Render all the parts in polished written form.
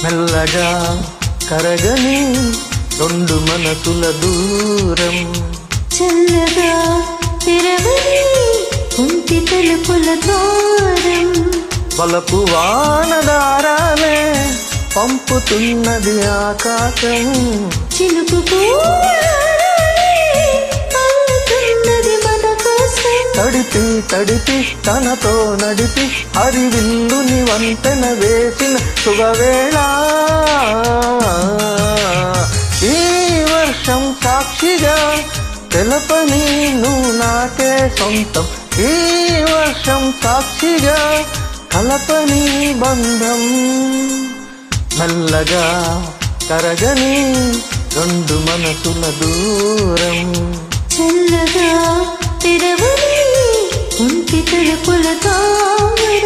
మెల్లగా కరగని రెండు మనసుల దూరం, చల్లగా తెరవని కుంటి తలుపుల ద్వారం, వలపు వానదారాలే పంపుతున్నది ఆకాశం, చిలుకు పూలన్నది మన కోసం, తడిపి తడిపి తనతో నడిపి హరివిల్లుని వంతెన వేసిన శుభవేళ. ఈ వర్షం సాక్షిగా తెలపని నువ్వు నాకే సొంతం, ఈ వర్షం సాక్షిగా కలపని బంధం, మెల్లగా కరగని రెండు మనసుల దూరం, చల్లగా తెరవని కుంటి తలుపుల ద్వారం.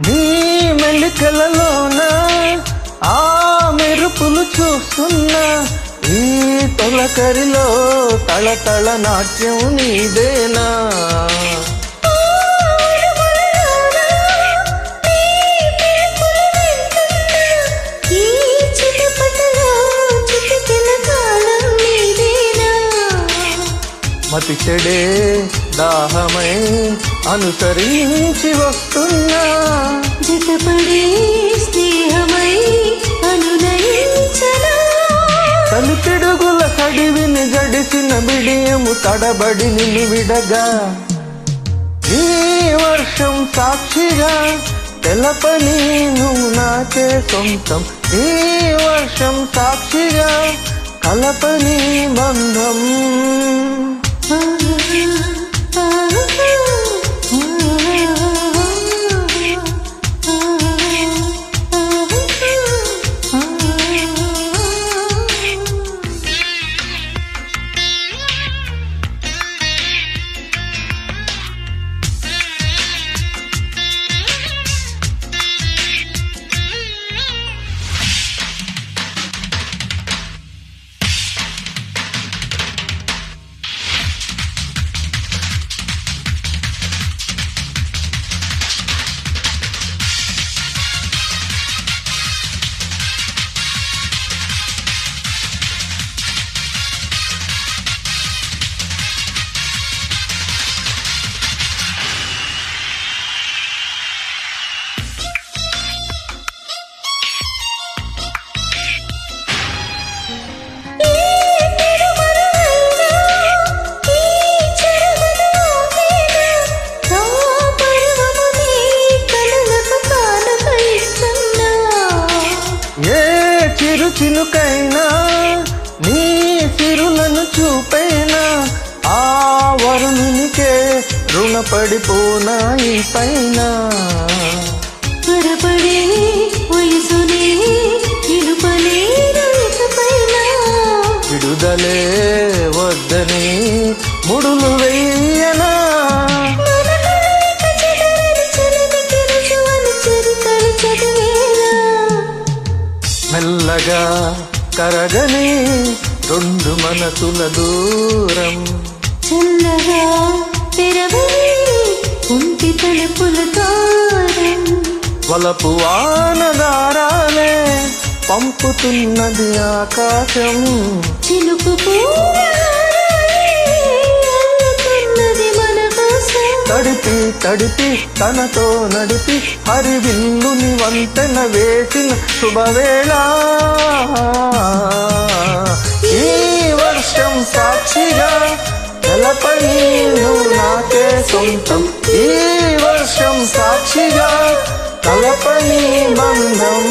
నీ మెలికలలోన ఆ మెరుపులు చూస్తున్నా, ఈ తొలకరిలో తళతళ నాట్యం నీదేనా. మతి చెడే దాహమై అనుసరించి వస్తున్నా, జతపడే స్నేహమై అనునయించనా, తలిపిడుగుల కడివిని గడిసిన బిడియము తడబడి నిన్ను విడగా, ఈ వర్షం సాక్షిగా తెలపని నువ్వు నాకే సొంతం, ఈ వర్షం సాక్షిగా కలపని బంధం. చిలుకైనా నీ సిరులను చూపైనా ఆ వరుణునికే రుణపడిపోనా ఈ పైన, త్వరపడే వయసునే నిలుపలే పైన, విడుదలే వద్దని ముడులు వెయ్యనా, మెల్లగా కరగని రెండు మనసుల దూరం, చల్లగా తెరవని కుంటి తలుపుల ద్వారం, వలపు వానదారాలే పంపుతున్నది ఆకాశం, చిలుకు పూలన్నది మన కోసం, తడిపి తడిపి తనతో నడిపి హరివిల్లుని వంతెన వేసిన శుభవేళ. ఈ వర్షం సాక్షిగా తెలపని నువ్వు నాకే సొంతం, ఈ వర్షం సాక్షిగా కలపని బంధం.